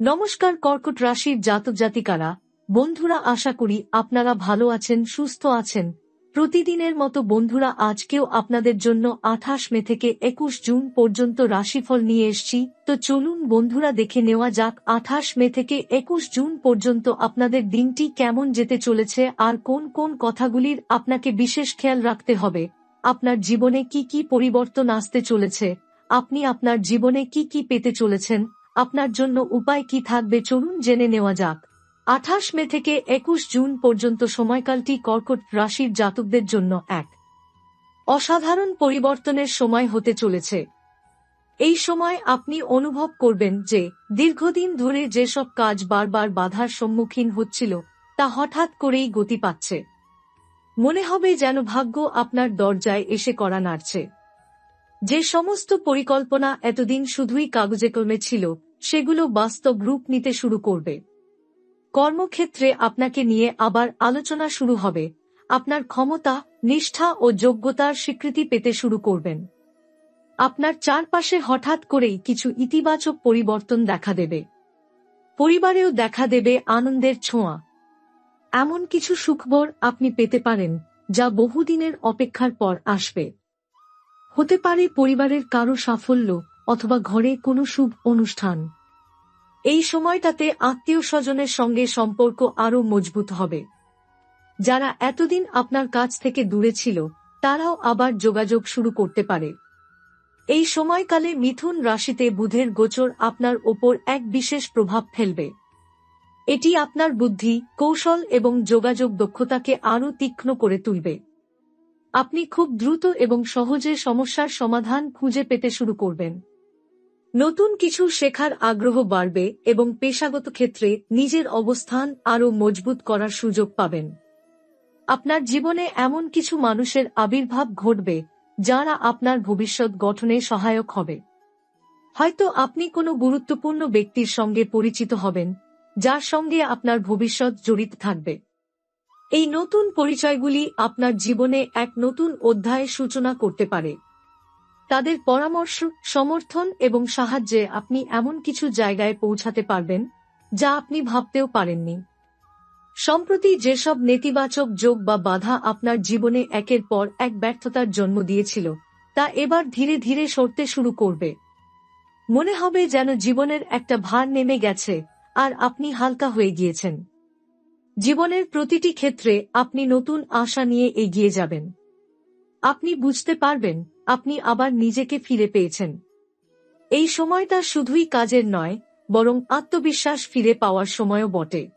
নমস্কার কর্কট রাশির জাতক জাতিকারা, বন্ধুরা, আশা করি আপনারা ভালো আছেন, সুস্থ আছেন। প্রতিদিনের মতো বন্ধুরা, আজকেও আপনাদের জন্য 28 মে থেকে 21 জুন পর্যন্ত রাশিফল নিয়ে এসেছি। তো চলুন বন্ধুরা, দেখে নেওয়া যাক 28 মে থেকে 21 জুন পর্যন্ত আপনাদের দিনটি কেমন যেতে চলেছে আর কোন কোন কথাগুলির আপনাকে বিশেষ খেয়াল রাখতে হবে। আপনার জীবনে কি কি পরিবর্তন আসতে চলেছে, আপনি আপনার জীবনে কি কি পেতে চলেছেন, আপনার জন্য উপায় কি থাকবে, চলুন জেনে নেওয়া যাক। 28 মে থেকে 21 জুন পর্যন্ত সময়কালটি কর্কট রাশির জাতকদের জন্য এক অসাধারণ পরিবর্তনের সময় হতে চলেছে। এই সময় আপনি অনুভব করবেন যে দীর্ঘদিন ধরে যেসব কাজ বারবার বাধার সম্মুখীন হচ্ছিল তা হঠাৎ করেই গতি পাচ্ছে। মনে হবে যেন ভাগ্য আপনার দরজায় এসে কড়া নাড়ছে। যে সমস্ত পরিকল্পনা এতদিন শুধুই কাগজে কলমে ছিল, সেগুলো বাস্তব রূপ নিতে শুরু করবে। কর্মক্ষেত্রে আপনাকে নিয়ে আবার আলোচনা শুরু হবে। আপনার ক্ষমতা, নিষ্ঠা ও যোগ্যতার স্বীকৃতি পেতে শুরু করবেন। আপনার চারপাশে হঠাৎ করেই কিছু ইতিবাচক পরিবর্তন দেখা দেবে। পরিবারেও দেখা দেবে আনন্দের ছোঁয়া। এমন কিছু সুখবর আপনি পেতে পারেন যা বহুদিনের অপেক্ষার পর আসবে। হতে পারে পরিবারের কারো সাফল্য অথবা ঘরে কোনো শুভ অনুষ্ঠান। এই সময়টাতে আত্মীয় স্বজনের সঙ্গে সম্পর্ক আরও মজবুত হবে। যারা এতদিন আপনার কাছ থেকে দূরে ছিল, তারাও আবার যোগাযোগ শুরু করতে পারে। এই সময়কালে মিথুন রাশিতে বুধের গোচর আপনার ওপর এক বিশেষ প্রভাব ফেলবে। এটি আপনার বুদ্ধি, কৌশল এবং যোগাযোগ দক্ষতাকে আরও তীক্ষ্ণ করে তুলবে। আপনি খুব দ্রুত এবং সহজে সমস্যার সমাধান খুঁজে পেতে শুরু করবেন। নতুন কিছু শেখার আগ্রহ বাড়বে এবং পেশাগত ক্ষেত্রে নিজের অবস্থান আরও মজবুত করার সুযোগ পাবেন। আপনার জীবনে এমন কিছু মানুষের আবির্ভাব ঘটবে যারা আপনার ভবিষ্যৎ গঠনে সহায়ক হবে। হয়তো আপনি কোনো গুরুত্বপূর্ণ ব্যক্তির সঙ্গে পরিচিত হবেন, যার সঙ্গে আপনার ভবিষ্যৎ জড়িত থাকবে। এই নতুন পরিচয়গুলি আপনার জীবনে এক নতুন অধ্যায়ের সূচনা করতে পারে। তাদের পরামর্শ, সমর্থন এবং সাহায্যে আপনি এমন কিছু জায়গায় পৌঁছাতে পারবেন যা আপনি ভাবতেও পারেননি। সম্প্রতি যেসব নেতিবাচক যোগ বা বাধা আপনার জীবনে একের পর এক ব্যর্থতার জন্ম দিয়েছিল, তা এবার ধীরে ধীরে সরতে শুরু করবে। মনে হবে যেন জীবনের একটা ভার নেমে গেছে আর আপনি হালকা হয়ে গিয়েছেন। জীবনের প্রতিটি ক্ষেত্রে আপনি নতুন আশা নিয়ে এগিয়ে যাবেন। আপনি বুঝতে পারবেন আপনি আবার নিজেকে ফিরে পেয়েছেন। এই সময়টা শুধুই কাজের নয়, বরং আত্মবিশ্বাস ফিরে পাওয়ার সময়ও বটে।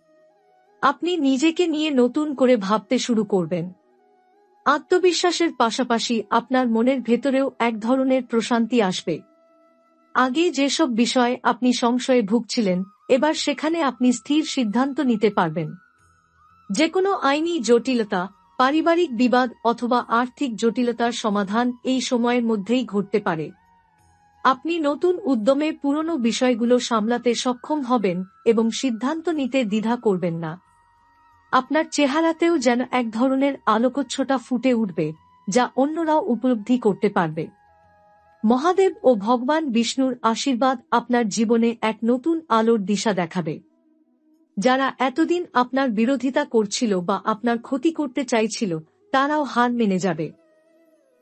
আপনি নিজেকে নিয়ে নতুন করে ভাবতে শুরু করবেন। আত্মবিশ্বাসের পাশাপাশি আপনার মনের ভেতরেও এক ধরনের প্রশান্তি আসবে। আগে যেসব বিষয়ে আপনি সংশয়ে ভুগছিলেন, এবার সেখানে আপনি স্থির সিদ্ধান্ত নিতে পারবেন। যেকোনো আইনি জটিলতা, পারিবারিক বিবাদ অথবা আর্থিক জটিলতার সমাধান এই সময়ের মধ্যেই ঘটতে পারে। আপনি নতুন উদ্যমে পুরনো বিষয়গুলো সামলাতে সক্ষম হবেন এবং সিদ্ধান্ত নিতে দ্বিধা করবেন না। আপনার চেহারাতেও যেন এক ধরনের আলোকচ্ছটা ফুটে উঠবে, যা অন্যরাও উপলব্ধি করতে পারবে। মহাদেব ও ভগবান বিষ্ণুর আশীর্বাদ আপনার জীবনে এক নতুন আলোর দিশা দেখাবে। যারা এতদিন আপনার বিরোধিতা করছিল বা আপনার ক্ষতি করতে চাইছিল, তারাও হার মেনে যাবে।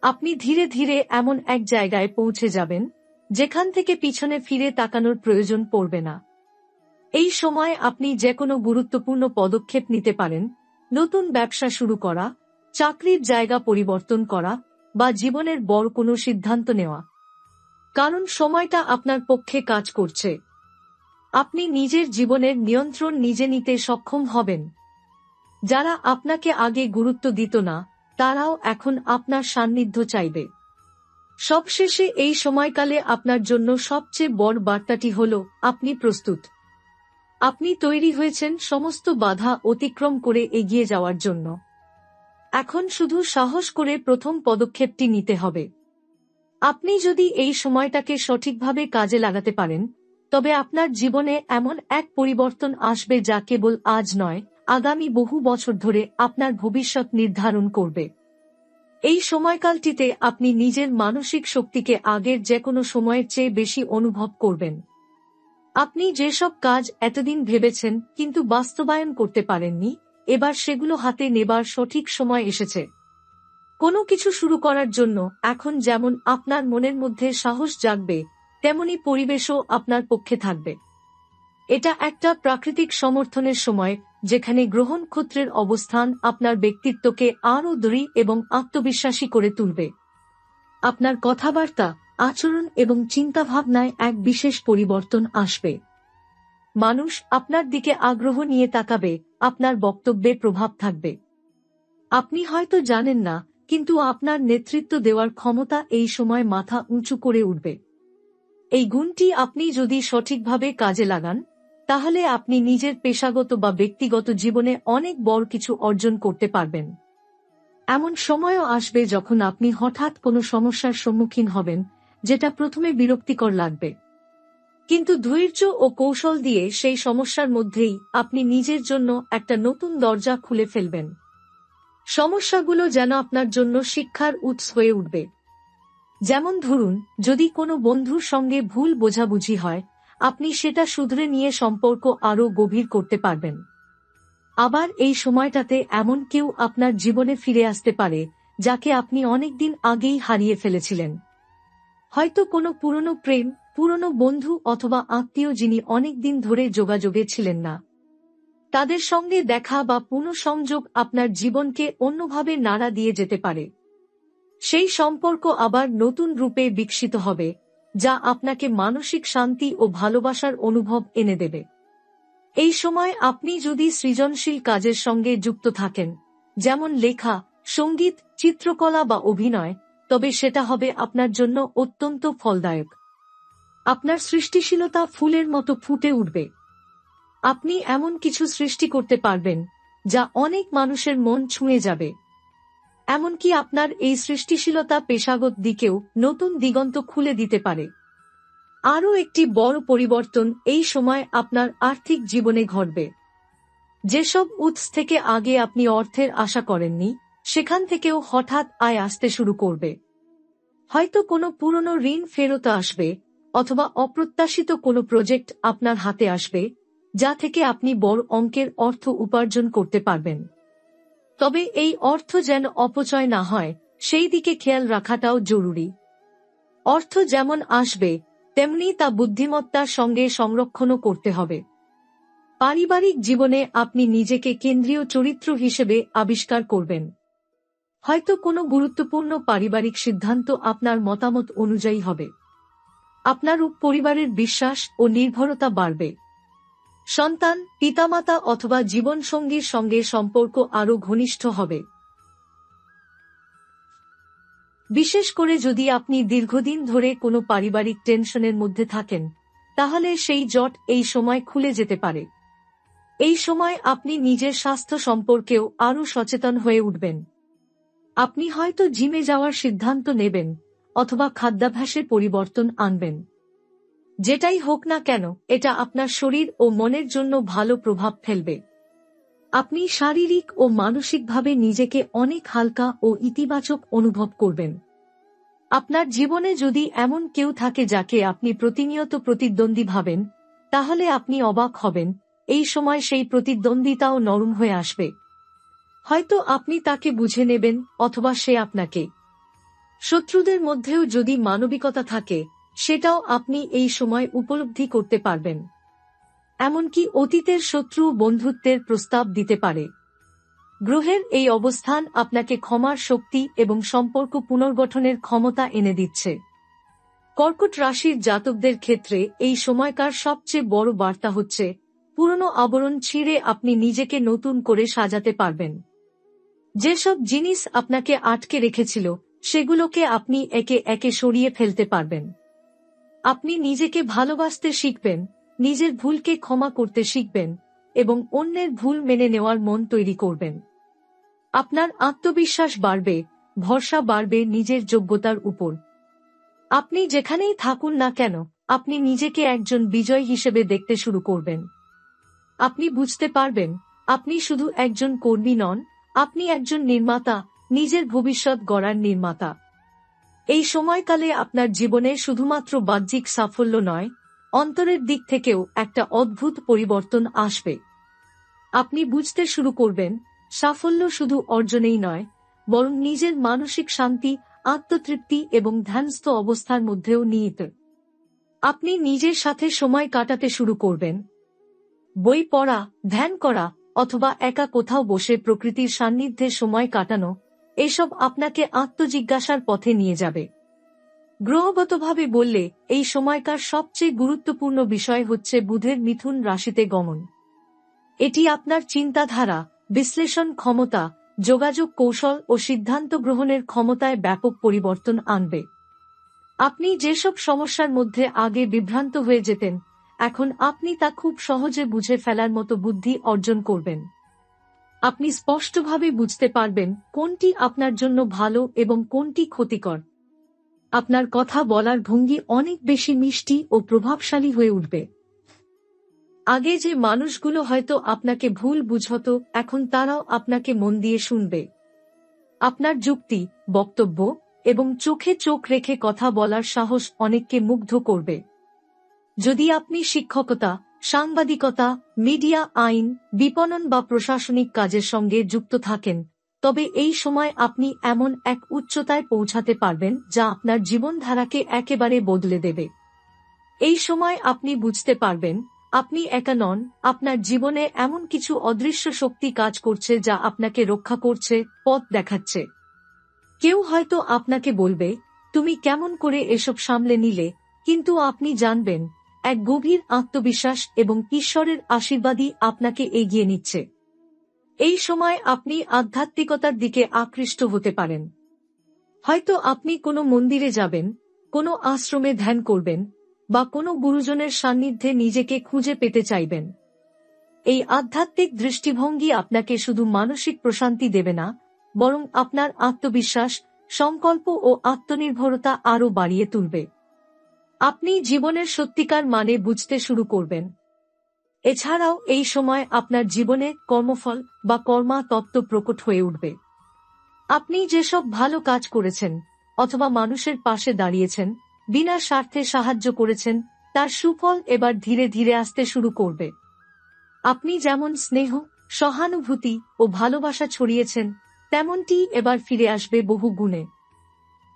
আপনি ধীরে ধীরে এমন এক জায়গায় পৌঁছে যাবেন যেখান থেকে পিছনে ফিরে তাকানোর প্রয়োজন পড়বে না। এই সময় আপনি যেকোনো গুরুত্বপূর্ণ পদক্ষেপ নিতে পারেন, নতুন ব্যবসা শুরু করা, চাকরির জায়গা পরিবর্তন করা বা জীবনের বড় কোনো সিদ্ধান্ত নেওয়া। কারণ সময়টা আপনার পক্ষে কাজ করছে। আপনি নিজের জীবনের নিয়ন্ত্রণ নিজে নিতে সক্ষম হবেন। যারা আপনাকে আগে গুরুত্ব দিত না, তারাও এখন আপনার সান্নিধ্য চাইবে। সবশেষে এই সময়কালে আপনার জন্য সবচেয়ে বড় বার্তাটি হল, আপনি প্রস্তুত। আপনি তৈরি হয়েছেন সমস্ত বাধা অতিক্রম করে এগিয়ে যাওয়ার জন্য। এখন শুধু সাহস করে প্রথম পদক্ষেপটি নিতে হবে। আপনি যদি এই সময়টাকে সঠিকভাবে কাজে লাগাতে পারেন, তবে আপনার জীবনে এমন এক পরিবর্তন আসবে যা কেবল আজ নয়, আগামী বহু বছর ধরে আপনার ভবিষ্যৎ নির্ধারণ করবে। এই সময়কালটিতে আপনি নিজের মানসিক শক্তিকে আগের যে কোনো সময়ের চেয়ে বেশি অনুভব করবেন। আপনি যেসব কাজ এতদিন ভেবেছেন কিন্তু বাস্তবায়ন করতে পারেননি, এবার সেগুলো হাতে নেবার সঠিক সময় এসেছে। কোনো কিছু শুরু করার জন্য এখন যেমন আপনার মনের মধ্যে সাহস জাগবে, তেমনি পরিবেশও আপনার পক্ষে থাকবে। এটা একটা প্রাকৃতিক সমর্থনের সময়, যেখানে গ্রহ নক্ষত্রের অবস্থান আপনার ব্যক্তিত্বকে আরও দৃঢ় এবং আত্মবিশ্বাসী করে তুলবে। আপনার কথাবার্তা, আচরণ এবং চিন্তাভাবনায় এক বিশেষ পরিবর্তন আসবে। মানুষ আপনার দিকে আগ্রহ নিয়ে তাকাবে, আপনার বক্তব্যে প্রভাব থাকবে। আপনি হয়তো জানেন না, কিন্তু আপনার নেতৃত্ব দেওয়ার ক্ষমতা এই সময় মাথা উঁচু করে উঠবে। এই গুণটি আপনি যদি সঠিকভাবে কাজে লাগান, তাহলে আপনি নিজের পেশাগত বা ব্যক্তিগত জীবনে অনেক বড় কিছু অর্জন করতে পারবেন। এমন সময়ও আসবে যখন আপনি হঠাৎ কোনো সমস্যার সম্মুখীন হবেন, যেটা প্রথমে বিরক্তিকর লাগবে। কিন্তু ধৈর্য ও কৌশল দিয়ে সেই সমস্যার মধ্যেই আপনি নিজের জন্য একটা নতুন দরজা খুলে ফেলবেন। সমস্যাগুলো যেন আপনার জন্য শিক্ষার উৎস হয়ে উঠবে। যেমন ধরুন, যদি কোনো বন্ধুর সঙ্গে ভুল বোঝাবুঝি হয়, আপনি সেটা শুধরে নিয়ে সম্পর্ক আরও গভীর করতে পারবেন। আবার এই সময়টাতে এমন কেউ আপনার জীবনে ফিরে আসতে পারে, যাকে আপনি অনেকদিন আগেই হারিয়ে ফেলেছিলেন। হয়তো কোনো পুরনো প্রেম, পুরনো বন্ধু অথবা আত্মীয় যিনি অনেকদিন ধরে যোগাযোগে ছিলেন না। তাদের সঙ্গে দেখা বা পুনঃসংযোগ আপনার জীবনকে অন্যভাবে নাড়া দিয়ে যেতে পারে। সেই সম্পর্ক আবার নতুন রূপে বিকশিত হবে, যা আপনাকে মানসিক শান্তি ও ভালোবাসার অনুভব এনে দেবে। এই সময় আপনি যদি সৃজনশীল কাজের সঙ্গে যুক্ত থাকেন, যেমন লেখা, সঙ্গীত, চিত্রকলা বা অভিনয়, তবে সেটা হবে আপনার জন্য অত্যন্ত ফলদায়ক। আপনার সৃষ্টিশীলতা ফুলের মতো ফুটে উঠবে। আপনি এমন কিছু সৃষ্টি করতে পারবেন, যা অনেক মানুষের মন ছুঁয়ে যাবে। এমনকি আপনার এই সৃষ্টিশীলতা পেশাগত দিকেও নতুন দিগন্ত খুলে দিতে পারে। আরও একটি বড় পরিবর্তন এই সময় আপনার আর্থিক জীবনে ঘটবে। যেসব উৎস থেকে আগে আপনি অর্থের আশা করেননি, সেখান থেকেও হঠাৎ আয় আসতে শুরু করবে। হয়তো কোনো পুরনো ঋণ ফেরত আসবে, অথবা অপ্রত্যাশিত কোনো প্রজেক্ট আপনার হাতে আসবে, যা থেকে আপনি বড় অঙ্কের অর্থ উপার্জন করতে পারবেন। তবে এই অর্থ যেন অপচয় না হয়, সেই দিকে খেয়াল রাখাটাও জরুরি। অর্থ যেমন আসবে, তেমনি তা বুদ্ধিমত্তার সঙ্গে সংরক্ষণও করতে হবে। পারিবারিক জীবনে আপনি নিজেকে কেন্দ্রীয় চরিত্র হিসেবে আবিষ্কার করবেন। হয়তো কোনো গুরুত্বপূর্ণ পারিবারিক সিদ্ধান্ত আপনার মতামত অনুযায়ী হবে। আপনার পরিবারের বিশ্বাস ও নির্ভরতা বাড়বে। সন্তান, পিতামাতা অথবা জীবনসঙ্গীর সঙ্গে সম্পর্ক আরও ঘনিষ্ঠ হবে। বিশেষ করে যদি আপনি দীর্ঘদিন ধরে কোনো পারিবারিক টেনশনের মধ্যে থাকেন, তাহলে সেই জট এই সময় খুলে যেতে পারে। এই সময় আপনি নিজের স্বাস্থ্য সম্পর্কেও আরও সচেতন হয়ে উঠবেন। আপনি হয়তো জিমে যাওয়ার সিদ্ধান্ত নেবেন, অথবা খাদ্যাভ্যাসে পরিবর্তন আনবেন। যেটাই হোক না কেন, এটা আপনার শরীর ও মনের জন্য ভালো প্রভাব ফেলবে। আপনি শারীরিক ও মানসিকভাবে নিজেকে অনেক হালকা ও ইতিবাচক অনুভব করবেন। আপনার জীবনে যদি এমন কেউ থাকে যাকে আপনি প্রতিনিয়ত প্রতিদ্বন্দ্বী ভাবেন, তাহলে আপনি অবাক হবেন, এই সময় সেই প্রতিদ্বন্দ্বিতাও নরম হয়ে আসবে। হয়তো আপনি তাকে বুঝে নেবেন, অথবা সে আপনাকে। শত্রুদের মধ্যেও যদি মানবিকতা থাকে, সেটাও আপনি এই সময় উপলব্ধি করতে পারবেন। এমনকি অতীতের শত্রু বন্ধুত্বের প্রস্তাব দিতে পারে। গ্রহের এই অবস্থান আপনাকে ক্ষমার শক্তি এবং সম্পর্ক পুনর্গঠনের ক্ষমতা এনে দিচ্ছে। কর্কট রাশির জাতকদের ক্ষেত্রে এই সময়কার সবচেয়ে বড় বার্তা হচ্ছে, পুরনো আবরণ ছিঁড়ে আপনি নিজেকে নতুন করে সাজাতে পারবেন। যেসব জিনিস আপনাকে আটকে রেখেছিল, সেগুলোকে আপনি একে একে সরিয়ে ফেলতে পারবেন। আপনি নিজেকে ভালোবাসতে শিখবেন, নিজের ভুলকে ক্ষমা করতে শিখবেন, এবং অন্যের ভুল মেনে নেওয়ার মন তৈরি করবেন। আপনার আত্মবিশ্বাস বাড়বে, ভরসা বাড়বে নিজের যোগ্যতার উপর। আপনি যেখানেই থাকুন না কেন, আপনি নিজেকে একজন বিজয়ী হিসেবে দেখতে শুরু করবেন। আপনি বুঝতে পারবেন, আপনি শুধু একজন কর্মী নন, আপনি একজন নির্মাতা, নিজের ভবিষ্যৎ গড়ার নির্মাতা। এই সময়কালে আপনার জীবনে শুধুমাত্র বাহ্যিক সাফল্য নয়, অন্তরের দিক থেকেও একটা অদ্ভুত পরিবর্তন আসবে। আপনি বুঝতে শুরু করবেন সাফল্য শুধু অর্জনেই নয়, বরং নিজের মানসিক শান্তি, আত্মতৃপ্তি এবং ধ্যানস্থ অবস্থার মধ্যেও নিহিত। আপনি নিজের সাথে সময় কাটাতে শুরু করবেন। বই পড়া, ধ্যান করা অথবা একা কোথাও বসে প্রকৃতির সান্নিধ্যে সময় কাটানো, এসব আপনাকে আত্মজিজ্ঞাসার পথে নিয়ে যাবে। গ্রহগতভাবে বললে এই সময়কার সবচেয়ে গুরুত্বপূর্ণ বিষয় হচ্ছে বুধের মিথুন রাশিতে গমন। এটি আপনার চিন্তাধারা, বিশ্লেষণ ক্ষমতা, যোগাযোগ কৌশল ও সিদ্ধান্ত গ্রহণের ক্ষমতায় ব্যাপক পরিবর্তন আনবে। আপনি যেসব সমস্যার মধ্যে আগে বিভ্রান্ত হয়ে যেতেন, এখন আপনি তা খুব সহজে বুঝে ফেলার মতো বুদ্ধি অর্জন করবেন। আপনি স্পষ্টভাবে বুঝতে পারবেন কোনটি আপনার জন্য ভালো এবং কোনটি ক্ষতিকর। আপনার কথা বলার ভঙ্গি অনেক বেশি মিষ্টি ও প্রভাবশালী হয়ে উঠবে। আগে যে মানুষগুলো হয়তো আপনাকে ভুল বুঝতো, এখন তারাও আপনাকে মন দিয়ে শুনবে। আপনার যুক্তি, বক্তব্য এবং চোখে চোখ রেখে কথা বলার সাহস অনেককে মুগ্ধ করবে। যদি আপনি শিক্ষকতা, সাংবাদিকতা, মিডিয়া, আইন, বিপণন বা প্রশাসনিক কাজের সঙ্গে যুক্ত থাকেন, তবে এই সময় আপনি এমন এক উচ্চতায় পৌঁছাতে পারবেন যা আপনার জীবনধারাকে একেবারে বদলে দেবে। এই সময় আপনি বুঝতে পারবেন আপনি একা নন, আপনার জীবনে এমন কিছু অদৃশ্য শক্তি কাজ করছে যা আপনাকে রক্ষা করছে, পথ দেখাচ্ছে। কেউ হয়তো আপনাকে বলবে, তুমি কেমন করে এসব সামলে নিলে, কিন্তু আপনি জানবেন এক গভীর আত্মবিশ্বাস এবং ঈশ্বরের আশীর্বাদই আপনাকে এগিয়ে নিচ্ছে। এই সময় আপনি আধ্যাত্মিকতার দিকে আকৃষ্ট হতে পারেন। হয়তো আপনি কোনো মন্দিরে যাবেন, কোনো আশ্রমে ধ্যান করবেন বা কোনো গুরুজনের সান্নিধ্যে নিজেকে খুঁজে পেতে চাইবেন। এই আধ্যাত্মিক দৃষ্টিভঙ্গি আপনাকে শুধু মানসিক প্রশান্তি দেবে না, বরং আপনার আত্মবিশ্বাস, সংকল্প ও আত্মনির্ভরতা আরও বাড়িয়ে তুলবে। আপনি জীবনের সত্যিকার মানে বুঝতে শুরু করবেন। এছাড়াও এই সময় আপনার জীবনে কর্মফল বা কর্মা তত্ত্ব প্রকট হয়ে উঠবে। আপনি যেসব ভালো কাজ করেছেন অথবা মানুষের পাশে দাঁড়িয়েছেন, বিনা স্বার্থে সাহায্য করেছেন, তার সুফল এবার ধীরে ধীরে আসতে শুরু করবে। আপনি যেমন স্নেহ, সহানুভূতি ও ভালোবাসা ছড়িয়েছেন, তেমনটি এবার ফিরে আসবে বহু গুণে।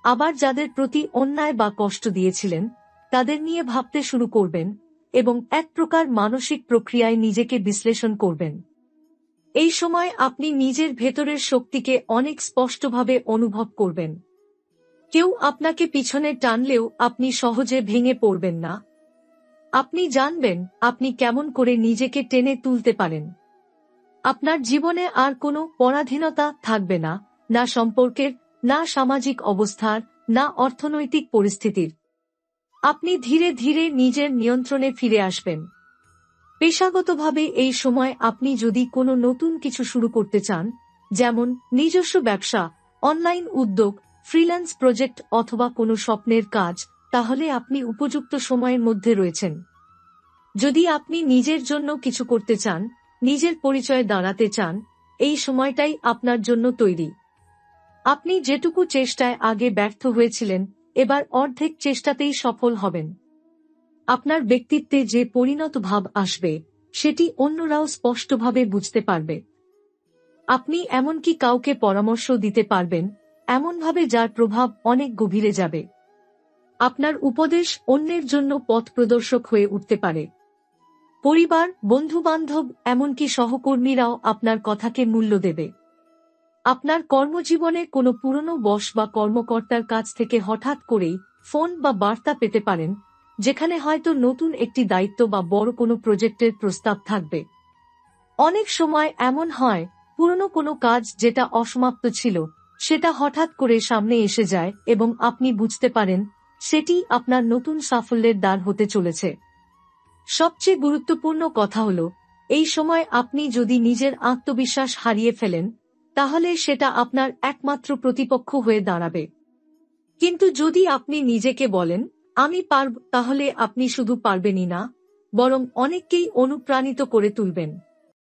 আবার যাদের প্রতি অন্যায় বা কষ্ট দিয়েছিলেন, তাদের নিয়ে ভাবতে শুরু করবেন এবং এক প্রকার মানসিক প্রক্রিয়ায় নিজেকে বিশ্লেষণ করবেন। এই সময় আপনি নিজের ভেতরের শক্তিকে অনেক স্পষ্টভাবে অনুভব করবেন। কেউ আপনাকে পিছনে টানলেও আপনি সহজে ভেঙে পড়বেন না। আপনি জানবেন আপনি কেমন করে নিজেকে টেনে তুলতে পারেন। আপনার জীবনে আর কোনো পরাধীনতা থাকবে না, না সম্পর্কের, না সামাজিক অবস্থার, না অর্থনৈতিক পরিস্থিতির। আপনি ধীরে ধীরে নিজের নিয়ন্ত্রণে ফিরে আসবেন। পেশাগতভাবে এই সময় আপনি যদি কোনো নতুন কিছু শুরু করতে চান, যেমন নিজস্ব ব্যবসা, অনলাইন উদ্যোগ, ফ্রিল্যান্স প্রজেক্ট অথবা কোনো স্বপ্নের কাজ, তাহলে আপনি উপযুক্ত সময়ের মধ্যে রয়েছেন। যদি আপনি নিজের জন্য কিছু করতে চান, নিজের পরিচয়ে দাঁড়াতে চান, এই সময়টাই আপনার জন্য তৈরি। আপনি যেটুকু চেষ্টায় আগে ব্যর্থ হয়েছিলেন, এবার অর্ধেক চেষ্টাতেই সফল হবেন। আপনার ব্যক্তিত্বে যে পরিণত ভাব আসবে, সেটি অন্যরাও স্পষ্টভাবে বুঝতে পারবে। আপনি এমনকি কাউকে পরামর্শ দিতে পারবেন, এমনভাবে যার প্রভাব অনেক গভীরে যাবে। আপনার উপদেশ অন্যের জন্য পথ প্রদর্শক হয়ে উঠতে পারে। পরিবার, বন্ধুবান্ধব, এমনকি সহকর্মীরাও আপনার কথাকে মূল্য দেবে। আপনার কর্মজীবনে কোনো পুরনো বস বা কর্মকর্তার কাছ থেকে হঠাৎ করেই ফোন বা বার্তা পেতে পারেন, যেখানে হয়তো নতুন একটি দায়িত্ব বা বড় কোনো প্রজেক্টের প্রস্তাব থাকবে। অনেক সময় এমন হয়, পুরনো কোনো কাজ যেটা অসমাপ্ত ছিল, সেটা হঠাৎ করে সামনে এসে যায় এবং আপনি বুঝতে পারেন সেটি আপনার নতুন সাফল্যের দ্বার হতে চলেছে। সবচেয়ে গুরুত্বপূর্ণ কথা হলো, এই সময় আপনি যদি নিজের আত্মবিশ্বাস হারিয়ে ফেলেন, তাহলে সেটা আপনার একমাত্র প্রতিপক্ষ হয়ে দাঁড়াবে। কিন্তু যদি আপনি নিজেকে বলেন, আমি পারব, তাহলে আপনি শুধু পারবেনই না, বরং অনেককেই অনুপ্রাণিত করে তুলবেন।